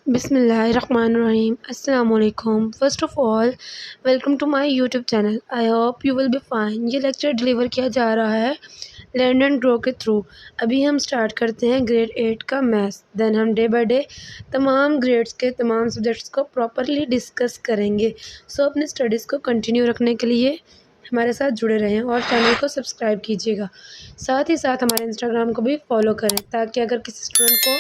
Bismillahirrahmanirrahim. Assalamu alaikum. First of all, welcome to my YouTube channel. I hope you will be fine. ये lecture deliver किया जा रहा है learn and grow के through. अभी हम स्टार्ट करते हैं ग्रेड 8 का मैथ्स। देन हम डे बाय डे तमाम ग्रेड्स के तमाम सब्जेक्ट्स को प्रॉपरली डिस्कस करेंगे। सो अपने स्टडीज़ को कंटिन्यू रखने के लिए हमारे साथ जुड़े रहें और चैनल को सब्सक्राइब कीजिएगा। साथ ही साथ हमारे इंस्टाग्राम को भी फॉलो करें ताकि अगर किसी स्टूडेंट को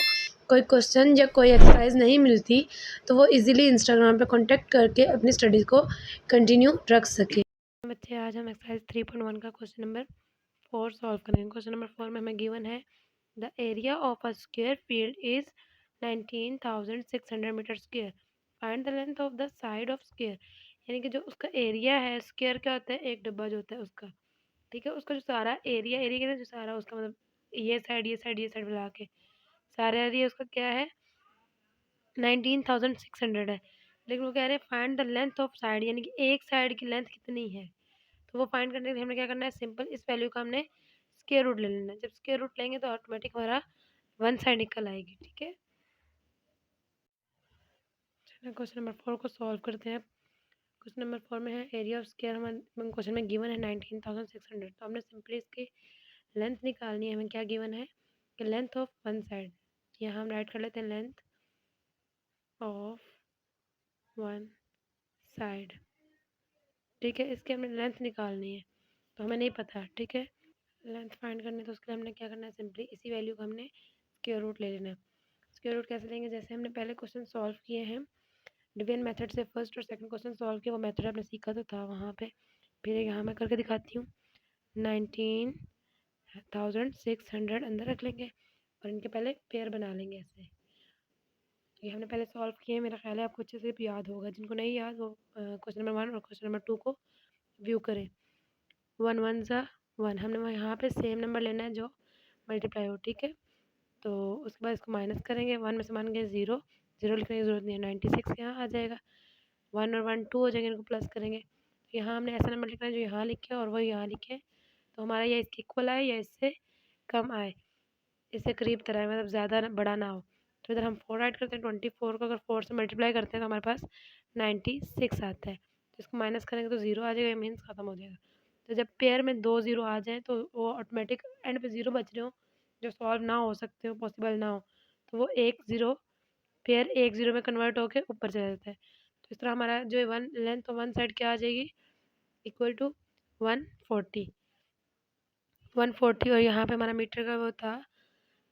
कोई क्वेश्चन या कोई एक्सरसाइज नहीं मिलती तो वो इजीली इंस्टाग्राम पे कांटेक्ट करके अपनी स्टडीज़ को कंटिन्यू रख सके। बच्चे आज हम एक्सरसाइज 3.1 का क्वेश्चन नंबर 4 सॉल्व करेंगे। क्वेश्चन नंबर 4 में हमें गिवन है the area of a square field is 19,600 metre square. Find the length of the side of square. यानी कि जो उसका एरिया है, स्क्वायर क्या होता है, एक डब्बा जो होता है उसका, ठीक है, उसका जो सारा एरिया एरिया के जो सारा उसका मतलब ये साइड मिला के सारा एरिया उसका क्या है 19,600 है। लेकिन वो कह रहे हैं find the length of side, यानी कि एक साइड की लेंथ कितनी है। तो वो फाइंड करने के लिए हमने क्या करना है, सिंपल इस वैल्यू का हमने स्क्वायर रूट ले लेना है। जब स्क्वायर रूट लेंगे तो ऑटोमेटिक हमारा वन साइड निकल आएगी। ठीक है, चलिए क्वेश्चन नंबर 4 को सॉल्व करते हैं। क्वेश्चन नंबर 4 में है एरिया ऑफ स्क्वायर, हमें क्वेश्चन में गिवन है 19,600। तो हमने सिंपली इसकी लेंथ निकालनी है। हमें क्या गिवन है कि लेंथ ऑफ वन साइड, यहाँ हम राइट कर लेते हैं लेंथ ऑफ वन साइड। ठीक है, इसकी हमें लेंथ निकालनी है तो हमें नहीं पता। ठीक है, लेंथ फाइंड करनी है तो उसके लिए हमने क्या करना है, सिंपली इसी वैल्यू का हमने स्क्वायर रूट ले लेना है। स्क्वायर रूट कैसे लेंगे, जैसे हमने पहले क्वेश्चन सॉल्व किए हैं डिवीजन मेथड से, फर्स्ट और सेकंड क्वेश्चन सॉल्व किया, वो मेथड आपने सीखा तो था वहाँ पे। फिर यहाँ मैं करके दिखाती हूँ। 19,600 अंदर रख लेंगे और इनके पहले पेयर बना लेंगे ऐसे। ये हमने पहले सॉल्व किए हैं, मेरा ख्याल है आपको अच्छे से भी याद होगा। जिनको नहीं याद वो क्वेश्चन नंबर 1 और क्वेश्चन नंबर 2 को व्यू करें। 1 1 ज़ा 1, हमने यहाँ पे सेम नंबर लेना है जो मल्टीप्लाई हो। ठीक है, तो उसके बाद इसको माइनस करेंगे। 1 में से मान गए 0, 0 लिखने की ज़रूरत नहीं है, 96 यहाँ आ जाएगा। 1 और 1 2 हो जाएंगे, इनको प्लस करेंगे। तो यहाँ हमने ऐसा नंबर लिखना है जो यहाँ लिखे और वही यहाँ लिखे, तो हमारा या इसके इक्वल आए या इससे कम आए, इससे करीब तरह मतलब ज़्यादा बड़ा ना हो। तो इधर हम 4 ऐड करते हैं, 24 को अगर 4 से मल्टीप्लाई करते हैं तो हमारे पास 96 आता है। तो इसको माइनस करेंगे तो 0 आ जाएगा, मीन्स ख़त्म हो जाएगा। तो जब पेयर में 2 0 आ जाएँ तो वो ऑटोमेटिक एंड पे 0 बच रहे हो जो सॉल्व ना हो सकते हो, पॉसिबल ना हो, तो वो 1 0 पेयर 1 0 में कन्वर्ट होकर ऊपर चला जाता है। तो इस तरह हमारा जो वन लेंथ और वन साइड क्या आ जाएगी, इक्वल टू 140 140। और यहाँ पे हमारा मीटर का वो था,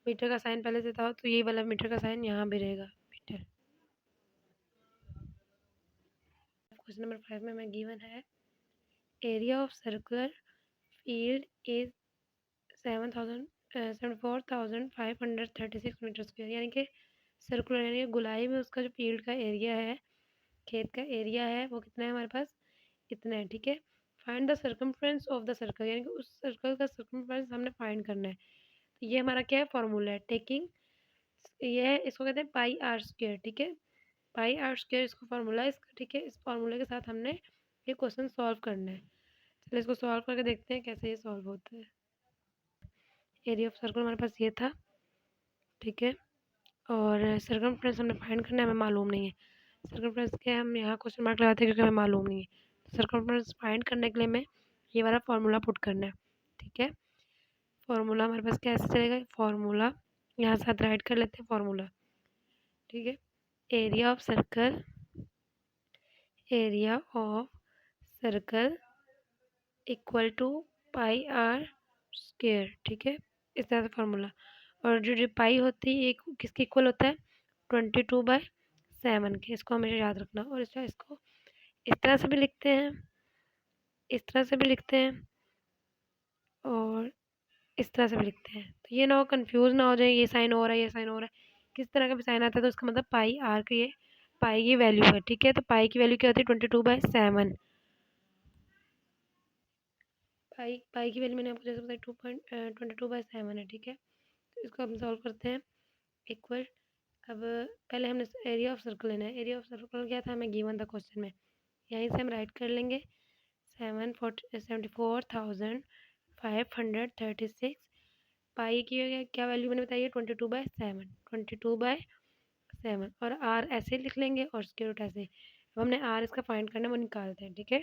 मीटर का साइन पहले से था तो यही वाला मीटर का साइन यहाँ भी रहेगा, मीटर। क्वेश्चन नंबर 5 में हमें गिवन है area of circular field is 74,536 metre square. यानी कि सर्कुलर यानी कि गोलाई में उसका जो फील्ड का एरिया है, खेत का एरिया है, वो कितना है हमारे पास, इतना है। ठीक है, find the circumference of the circle, यानी कि उस सर्कल का सर्कमफ्रेंस हमने फाइंड करना है। तो ये हमारा क्या है, फॉर्मूला है टेकिंग, ये है, इसको कहते हैं पाई आर स्क्वायर। ठीक है, पाई आर स्क्वायर इसको फार्मूला है इसका। ठीक है, इस फार्मूले के साथ हमने ये क्वेश्चन सॉल्व करना है। चलिए इसको सॉल्व करके देखते हैं कैसे ये सॉल्व होता है। एरिया ऑफ सर्कल हमारे पास ये था। ठीक है, और सर्कमफ्रेंस हमने फाइंड करना है, हमें मालूम नहीं है। सर्कमफ्रेंस के हम यहाँ क्वेश्चन मार्क लगाते हैं क्योंकि हमें मालूम नहीं है। सर्कमफ्रेंस फाइंड करने के लिए हमें ये वाला फार्मूला पुट करना है। ठीक है, फार्मूला हमारे पास कैसे चलेगा, फार्मूला यहाँ साथ राइट कर लेते हैं फार्मूला। ठीक है, area of circle, area of circle equal to pi R square. ठीक है, इस तरह से फार्मूला। और जो जो पाई होती है एक किसके इक्वल होता है, 22/7 के। इसको हमेशा याद रखना। और इसको इस तरह से भी लिखते हैं, इस तरह से भी लिखते हैं और इस तरह से भी लिखते हैं। तो ये ना हो, कंफ्यूज ना हो जाए, ये साइन हो रहा है ये साइन हो रहा है, किस तरह का भी साइन आता है तो उसका मतलब पाई आर की ये पाई की वैल्यू है। ठीक है, तो पाई की वैल्यू क्या होती है, 22/7। पाई की वैल्यू मैंने आपको जैसे बताया 22/7 है। ठीक है, तो इसको हम सॉल्व करते हैं। इक्वल, अब पहले हमने एरिया ऑफ सर्कल लेना है। एरिया ऑफ सर्कल क्या था, हमें गिवन था क्वेश्चन में, यहीं से हम राइट कर लेंगे 74,536। पाई की क्या वैल्यू मैंने बताई है, 22/7। 22/7 7 और आर ऐसे लिख लेंगे और स्क्वायर रूट ऐसे। अब हमने आर इसका फाइंड करना है, वो निकालते हैं, ठीक है।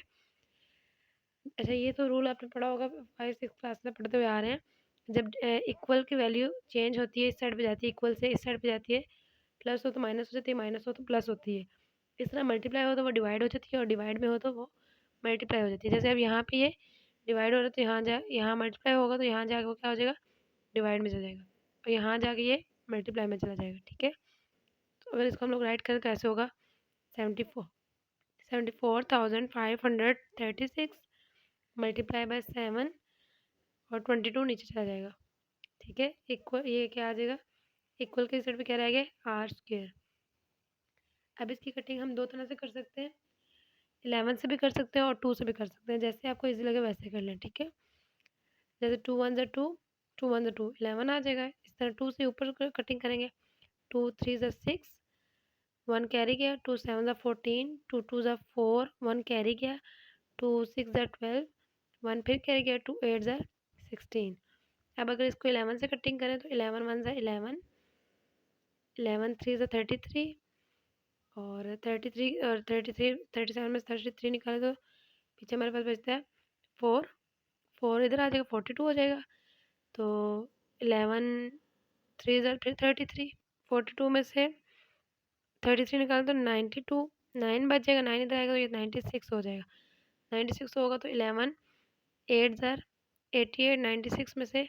अच्छा, ये तो रूल आपने पढ़ा होगा, 5-6 क्लास में पढ़ते हुए आ रहे हैं। जब इक्वल की वैल्यू चेंज होती है, इस साइड पे जाती है, इक्वल से इस साइड पे जाती है, प्लस हो तो माइनस हो जाती है, माइनस हो तो प्लस होती है। इस तरह मल्टीप्लाई हो तो वो डिवाइड हो जाती है और डिवाइड में हो तो वो मल्टीप्लाई हो जाती है। जैसे अब यहाँ पे ये डिवाइड हो रहा है तो यहाँ मल्टीप्लाई होगा तो यहाँ जाके वो क्या हो जाएगा, डिवाइड में चला जाएगा, और यहाँ जाके ये मल्टीप्लाई में चला जाएगा, ठीक है। तो अगर इसको हम लोग राइट करें तो ऐसे होगा 74,536 मल्टीप्लाई बाय 7 और 22 नीचे चला जाएगा, ठीक है। इक्वल ये क्या आ जाएगा, इक्वल के साइड पे क्या रहेगा, आर स्क्वायर। अब इसकी कटिंग हम दो तरह से कर सकते हैं, 11 से भी कर सकते हैं और 2 से भी कर सकते हैं, जैसे आपको इजी लगे वैसे कर लें, ठीक है। जैसे 2 1 ज़ा 2, 2 1 ज़ा 2, 11 आ जाएगा। इस तरह 2 से ऊपर कटिंग करेंगे, 2 3 ज़ा 6, 1 कैरी गया, 2 7 ज़ा 14, 2 2 ज़ा 4, 1 कैरी गया, 2 6 ज़ा 12, 1 फिर कैरी गया, 2 8 ज़ा 16। अब अगर इसको 11 से कटिंग करें तो 11 1 ज़ा 11, 11 3 ज़ा 33 और 33 और 33 37 में से 33 निकाले तो पीछे हमारे पास बचता है 4, 4 इधर आ जाएगा, 42 हो जाएगा। तो 11 3 ज़ा फिर 33, 42 में से 33 निकाले तो 92, 9 बच जाएगा, 9 इधर आएगा तो ये 96 हो जाएगा। 96 होगा तो 11 8 ज़ा 88, 96 में से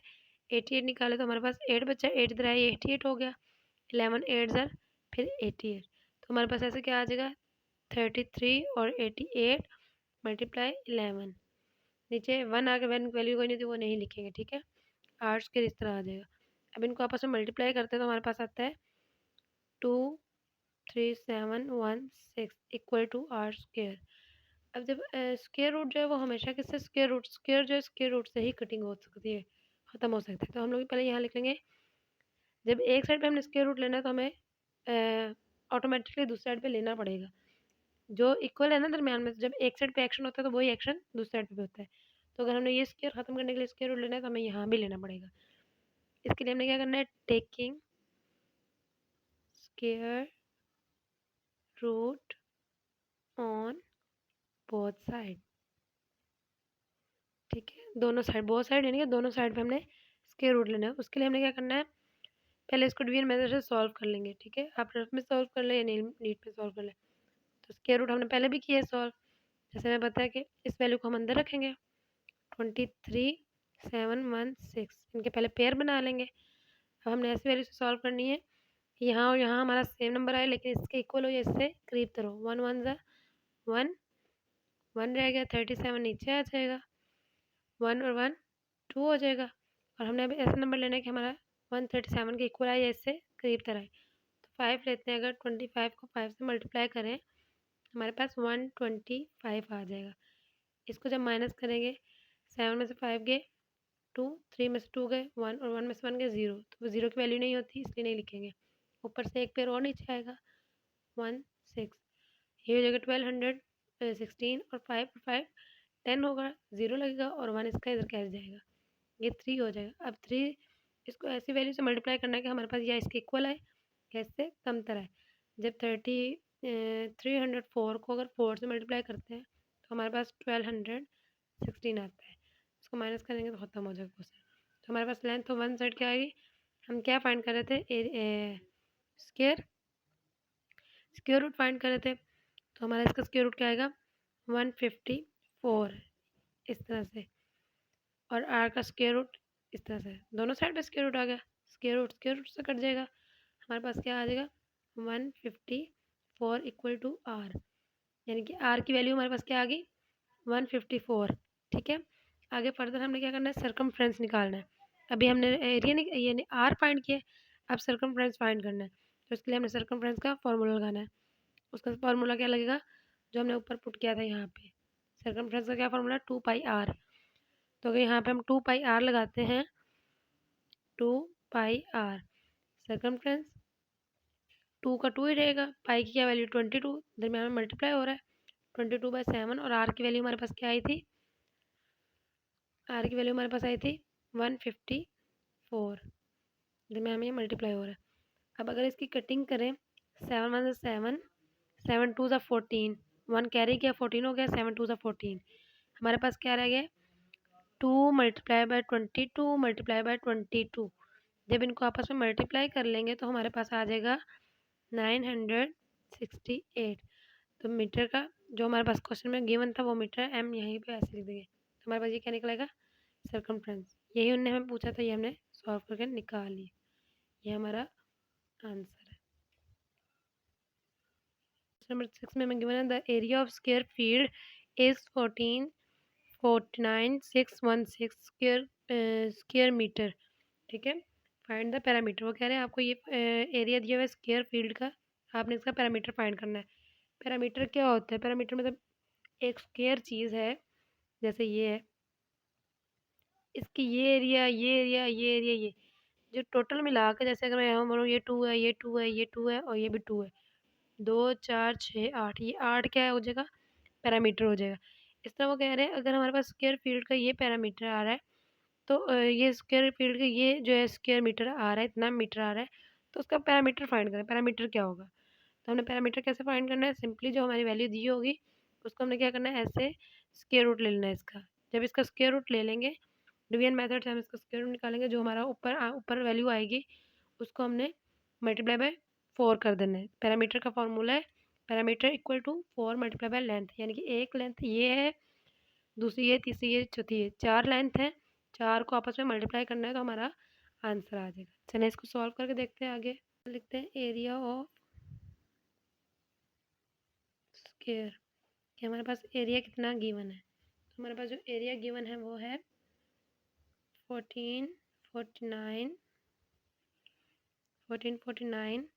88 निकाले तो हमारे पास 8 बचा, 8 इधर आया, 88 हो गया। 11 8 ज़ा फिर 88, तो हमारे पास ऐसे क्या आ जाएगा, 33 और 88 मल्टीप्लाई 11। नीचे 1 आगे, 1 वैल्यू कोई नहीं थी वो नहीं लिखेंगे, ठीक है। आर्ट्स के इस तरह आ जाएगा। अब इनको आपस में मल्टीप्लाई करते हैं तो हमारे पास आता है 2 3 7 1 6 इक्वल टू आर स्क्वायर। अब जब स्क्वायर रूट जो है वो हमेशा किससे, स्क्वायर रूट, स्क्वायर जो है स्क्वायर रूट से ही कटिंग हो सकती है, ख़त्म हो सकता है। तो हम लोग पहले यहाँ लिख लेंगे, जब एक साइड पे हमने स्क्वायर रूट लेना है तो हमें ऑटोमेटिकली दूसरी साइड पे लेना पड़ेगा। जो इक्वल है ना दरमियान में, जब एक साइड पे एक्शन होता है तो वही एक्शन दूसरी साइड पे भी होता है। तो अगर हमने ये स्क्वायर ख़त्म करने के लिए स्क्वायर रूट लेना है तो हमें यहाँ भी लेना पड़ेगा। इसके लिए हमने क्या करना है, taking square root on both side, ठीक है। दोनों साइड, बोथ साइड यानी कि दोनों साइड पे हमने स्क्वायर रूट लेना है। उसके लिए हमने क्या करना है, पहले इसको डिवीजन मेथड से सॉल्व कर लेंगे, ठीक है। आप रफ में सॉल्व कर लें या नीट में सॉल्व कर लें। तो स्क्वायर रूट हमने पहले भी किया है सॉल्व, जैसे मैं बताया कि इस वैल्यू को हम अंदर रखेंगे, 23 7 1 6, इनके पहले पेयर बना लेंगे। अब हमने ऐसी वैल्यू से सॉल्व करनी है, यहाँ और यहाँ हमारा सेम नंबर आए लेकिन इसके इक्वल हो या इससे करीब तरह। 1 1 ज़ा 1, 1 रह गया, 37 नीचे आ जाएगा, 1 और 1 2 हो जाएगा। और हमने अभी ऐसा नंबर लेना है कि हमारा 137 के इक्वल आए या इससे करीब तरह आए। तो 5 लेते हैं, अगर 25 को 5 से मल्टीप्लाई करें हमारे पास 125 आ जाएगा। इसको जब माइनस करेंगे, 7 में से 5 गए 2, 3 में से 2 गए 1 और 1 में से 1 गए 0, तो वो 0 की वैल्यू नहीं होती इसलिए नहीं लिखेंगे। ऊपर से एक पेयर और नीचे आएगा 1 6, ये हो जाएगा 1216 और 5 5 10 होगा, 0 लगेगा और 1 इसका इधर कैच जाएगा, ये 3 हो जाएगा। अब 3 इसको ऐसी वैल्यू से मल्टीप्लाई करना है कि हमारे पास या इसके इक्वल आए या इससे कम तरह है। जब 304 को अगर 4 से मल्टीप्लाई करते हैं तो हमारे पास 1216 आता है। इसको माइनस करेंगे तो ख़त्म हो जाएगा क्वेश्चन। तो हमारे पास लेंथ तो वन साइड क्या आएगी, हम क्या फाइंड कर रहे थे, स्क्वायर स्क्वायर रूट फाइंड कर रहे थे। तो हमारा इसका स्क्वायर रूट क्या आएगा, 154 इस तरह से, और आर का स्क्वायर रूट इस तरह से, दोनों साइड पे स्क्वायर रूट आ गया, स्क्वायर रूट से कट जाएगा। हमारे पास क्या आ जाएगा 154 इक्वल टू आर, यानी कि आर की वैल्यू हमारे पास क्या आ गई 154, ठीक है। आगे फर्दर हमने क्या करना है, सर्कमफ्रेंस निकालना है। अभी हमने एरिया यानी आर फाइंड किया, अब सर्कमफ्रेंस फाइंड करना है। तो इसके लिए हमने सर्कमफ्रेंस का फॉर्मूला लगाना है। उसका फॉर्मूला क्या लगेगा, जो हमने ऊपर पुट किया था यहाँ पे, सर्कमफ्रेंस का क्या फॉर्मूला 2 पाई आर। तो अगर यहाँ पे हम 2 पाई आर लगाते हैं, 2 पाई आर सर्कमफ्रेंस, 2 का 2 ही रहेगा, पाई की क्या वैल्यू 22, दरम्यान में मल्टीप्लाई हो रहा है 22/7, और आर की वैल्यू हमारे पास क्या आई थी, आर की वैल्यू हमारे पास आई थी 154, दरम्यान में ये मल्टीप्लाई हो रहा है। अब अगर इसकी कटिंग करें 7 1 7, 7 2 14, 1 कैरी किया 14 हो गया, 7 2 14। हमारे पास क्या रह गया? 2 मल्टीप्लाई बाय 22 मल्टीप्लाई बाय 22। जब इनको आपस में मल्टीप्लाई कर लेंगे तो हमारे पास आ जाएगा 968। तो मीटर का जो हमारे पास क्वेश्चन में गिवन था वो मीटर है, एम यहीं पे ऐसे लिख देंगे। तो हमारे पास ये क्या निकलेगा? सर्कमफ्रेंस। यही उन्होंने हमें पूछा था, ये हमने सॉल्व करके निकाल लिया। ये हमारा आंसर है। नंबर 6 में हमें गिवन है the area of square field is 14,49,616 square metre. ठीक है, फाइंड द पैरामीटर। वो कह रहे हैं आपको ये एरिया दिया हुआ है स्क्वायर फील्ड का, आपने इसका पैरामीटर फाइंड करना है। पैरामीटर क्या होता है? पैरामीटर मतलब एक स्क्वायर चीज़ है, जैसे ये है, इसकी ये जो टोटल मिला के, जैसे अगर मैं यहाँ बोलूँ ये 2 है, ये 2 है, ये 2 है और ये भी 2 है, 2 4 6 8, ये 8 क्या हो जाएगा? पैरामीटर हो जाएगा। इस तरह वो कह रहे हैं अगर हमारे पास स्क्वायर फील्ड का ये पैरामीटर आ रहा है, तो ये स्क्वायर फील्ड का ये जो है स्क्वायर मीटर आ रहा है, इतना मीटर आ रहा है, तो उसका पैरामीटर फाइंड करें। पैरामीटर क्या होगा? तो हमने पैरामीटर कैसे फाइंड करना है? सिंपली जो हमारी वैल्यू दी होगी उसको हमने क्या करना है, ऐसे स्क्वायर रूट ले लेना है इसका। जब इसका स्क्वायर रूट ले लेंगे, डिवीजन मेथड से हम इसका स्क्वायर रूट निकालेंगे, जो हमारा ऊपर वैल्यू आएगी उसको हमने मल्टीप्लाई बाय 4 कर देना है। पैरामीटर का फॉर्मूला है parameter equal to 4 multiply by length, यानी कि एक लेंथ ये है, दूसरी ये, तीसरी ये, चौथी ये, 4 लेंथ है, 4 को आपस में मल्टीप्लाई करना है तो हमारा आंसर आ जाएगा। चलिए इसको सॉल्व करके देखते हैं आगे। लिखते हैं एरिया ऑफ स्क्वायर, कि हमारे पास एरिया कितना गिवन है। तो हमारे पास जो एरिया गिवन है वो है 1449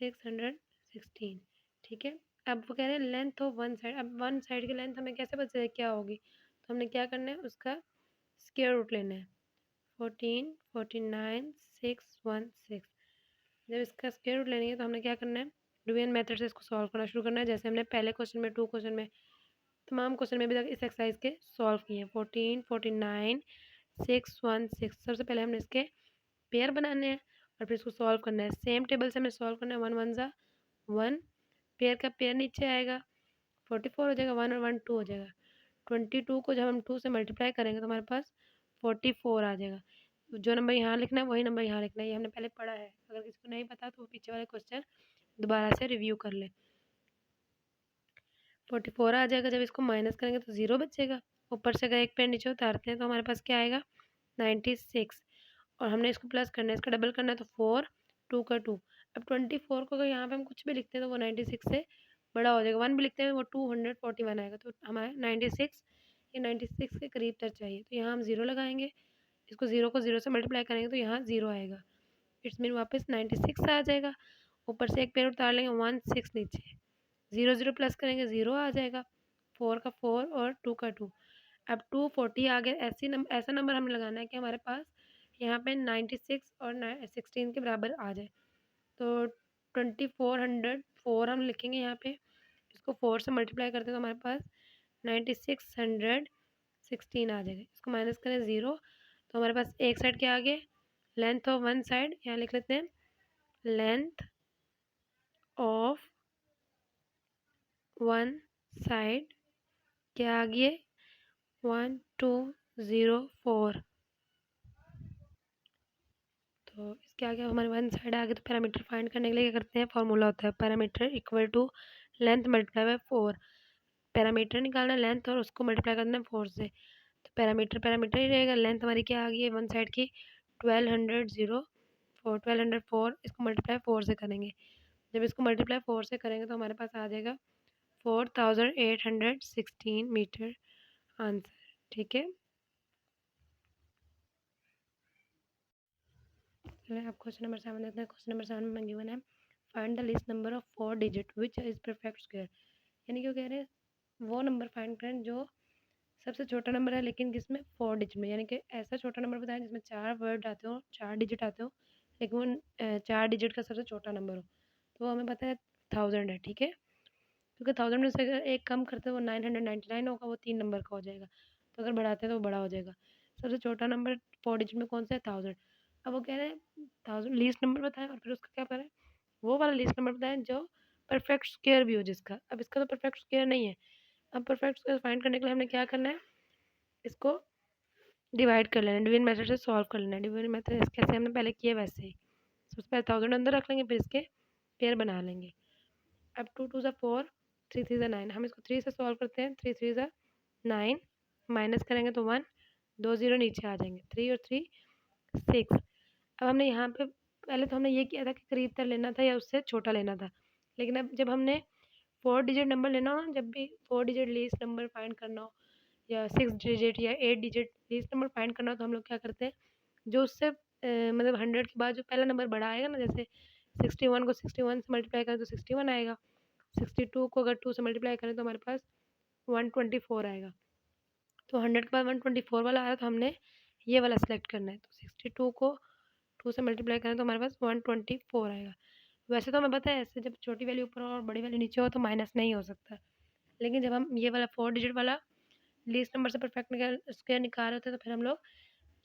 616। ठीक है, अब वो कह रहे हैं लेंथ ऑफ वन साइड। अब वन साइड की लेंथ हमें कैसे पता चले क्या होगी? तो हमने क्या करना है, उसका स्क्वायर रूट लेना है। 1449,616। जब इसका स्क्वायर रूट लेंगे तो हमने क्या करना है, डिवीजन मेथड से इसको सॉल्व करना शुरू करना है, जैसे हमने पहले क्वेश्चन में, 2 क्वेश्चन में, तमाम क्वेश्चन में भी तक इस एक्सरसाइज के सॉल्व किए हैं। 1449,616, सबसे पहले हमने इसके पेयर बनाने हैं और फिर इसको सॉल्व करना है। सेम टेबल से हमें सॉल्व करना है। 1 1 ज़ा 1, पेयर का पेयर नीचे आएगा, 44 हो जाएगा, 1 और 1 2 हो जाएगा। 22 को जब हम 2 से मल्टीप्लाई करेंगे तो हमारे पास 44 आ जाएगा। जो नंबर यहाँ लिखना है वही नंबर यहाँ लिखना है, ये हमने पहले पढ़ा है। अगर किसी को नहीं पता तो वो पीछे वाले क्वेश्चन दोबारा से रिव्यू कर ले। 44 आ जाएगा, जब इसको माइनस करेंगे तो 0 बचेगा। ऊपर से अगर एक पेयर नीचे उतारते हैं तो हमारे पास क्या आएगा? 96। और हमने इसको प्लस करना है, इसका डबल करना है, तो 4 2 का 2। अब 24 को अगर यहाँ पे हम कुछ भी लिखते हैं तो वो 96 से बड़ा हो जाएगा। 1 भी लिखते हैं वो 241 आएगा। तो हमारा 96 ये 96 के करीब तक चाहिए, तो यहाँ हम 0 लगाएंगे। इसको 0 को 0 से मल्टीप्लाई करेंगे तो यहाँ 0 आएगा। इट्स मीन वापस 96 आ जाएगा। ऊपर से एक पेड़ उतार लेंगे, 1 6 नीचे, 0 0 प्लस करेंगे 0 आ जाएगा। 4 का 4 और 2 का 2। अब 240 आ गया। ऐसा नंबर हमें लगाना है कि हमारे पास यहाँ पे 96 और 16 के बराबर आ जाए। तो 2404 हम लिखेंगे यहाँ पे, इसको 4 से मल्टीप्लाई करते हैं तो हमारे पास 9616 आ जाएगा। इसको माइनस करें 0, तो हमारे पास एक साइड क्या आ गया? लेंथ ऑफ वन साइड, यहाँ लिख लेते हैं लेंथ ऑफ वन साइड क्या आ गया? 1204। तो इसके आगे हमारे वन साइड आ गए। तो पैरामीटर फाइंड करने के लिए क्या करते हैं, फॉर्मूला होता है parameter equal to length multiply by 4। Parameter निकालना है लेंथ और उसको मल्टीप्लाई करना है 4 से। तो पैरामीटर पैरामीटर ही रहेगा। लेंथ हमारी क्या आ गई है वन साइड की? 1204। इसको मल्टीप्लाई 4 से करेंगे। जब इसको मल्टीप्लाई 4 से करेंगे तो हमारे पास आ जाएगा 4816 मीटर आंसर। ठीक है, चलिए आप क्वेश्चन नंबर 7 देखते हैं। क्वेश्चन नंबर 7 में गिवन है find the least number of 4 digit which is perfect square. यानी कि वो कह रहे हैं वो नंबर फाइंड करें जो सबसे छोटा नंबर है लेकिन किसमें 4 डिजिट में, यानी कि ऐसा छोटा नंबर बताएं जिसमें 4 वर्ड आते हो, 4 डिजिट आते हो, लेकिन वो 4 डिजिट का सबसे छोटा नंबर हो। तो हमें पता है 1000 है। ठीक है, क्योंकि 1000 में से अगर एक कम करते हैं वो 999 होगा, वो 3 नंबर का हो जाएगा। तो अगर बढ़ाते हैं तो वो बड़ा हो जाएगा। सबसे छोटा नंबर 4 डिजिट में कौन सा है? 1000। अब वो कह रहे हैं 1000 लीस्ट नंबर बताएं और फिर उसका क्या करें, वो वाला लीस्ट नंबर बताएँ जो परफेक्ट स्क्वायर भी हो जिसका। अब इसका तो परफेक्ट स्क्वायर नहीं है। अब परफेक्ट स्क्वायर फाइंड करने के लिए हमने क्या करना है, इसको डिवाइड कर लेना है, डिवीजन मेथड से सॉल्व कर लेना है। डिवीजन मेथड कैसे हमने पहले किया वैसे ही। सबसे पहले 1000 अंदर रख लेंगे, फिर इसके पेयर बना लेंगे। अब 2 2 ज़ा 4, 3 3 ज़ा 9, हम इसको 3 से सॉल्व करते हैं। 3 3 ज़ा 9, माइनस करेंगे तो 1, 2 ज़ीरो नीचे आ जाएंगे, 3 और 3 6। अब हमने यहाँ पे पहले तो हमने ये किया था कि करीब तक लेना था या उससे छोटा लेना था, लेकिन अब जब हमने 4 डिजिट नंबर लेना हो ना, जब भी 4 डिजिट लीस्ट नंबर फाइंड करना हो या 6 डिजिट या 8 डिजिट लीस्ट नंबर फाइंड करना हो, तो हम लोग क्या करते हैं, जो उससे मतलब 100 के बाद जो पहला नंबर बड़ा आएगा ना, जैसे 61 को 61 से मल्टीप्लाई करें तो 61 आएगा, 62 को अगर 2 से मल्टीप्लाई करें तो हमारे पास 124 आएगा। तो 100 के बाद 124 वाला आ रहा है, तो हमने ये वाला सेलेक्ट करना है। तो 62 को 2 से मल्टीप्लाई करें तो हमारे पास 124 आएगा। वैसे तो हमें पता है ऐसे जब छोटी वैल्यू ऊपर हो और बड़ी वैल्यू नीचे हो तो माइनस नहीं हो सकता, लेकिन जब हम ये वाला 4 डिजिट वाला लीस्ट नंबर से परफेक्ट स्क्वायर निकाल रहे होते हैं तो फिर हम लोग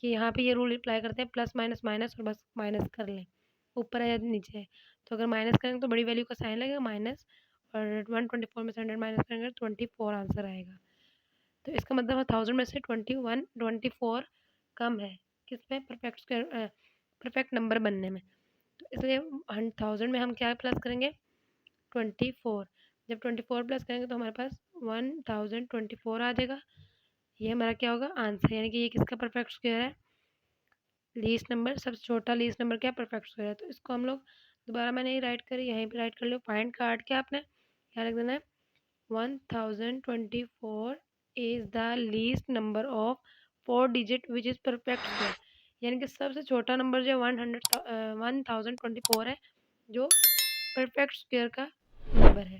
कि यहाँ पे ये रूल अप्लाई करते हैं, प्लस माइनस माइनस और बस माइनस कर लें, ऊपर है या नीचे है। तो अगर माइनस करेंगे तो बड़ी वैल्यू का साइन लगेगा माइनस, और 124 में से 100 माइनस करेंगे तो 24 आंसर आएगा। तो इसका मतलब है 1000 में से 24 कम है किसमें, परफेक्ट स्क्वायर परफेक्ट नंबर बनने में। तो इसलिए 1000 में हम क्या प्लस करेंगे, 24। जब 24 प्लस करेंगे तो हमारे पास 1024 आ जाएगा। ये हमारा क्या होगा, आंसर, यानी कि ये किसका परफेक्ट स्क्वायर है, लीस्ट नंबर, सबसे छोटा लीस्ट नंबर क्या परफेक्ट स्क्वायर है। तो इसको हम लोग दोबारा मैंने ये राइट करी, यहीं पे राइट कर लो, फाइंड काट के आपने क्या लिख देना है, 1024 is the least number of 4 digit which is perfect square, यानी कि सबसे छोटा नंबर जो 1024 है, जो परफेक्ट स्क्वायर का नंबर है।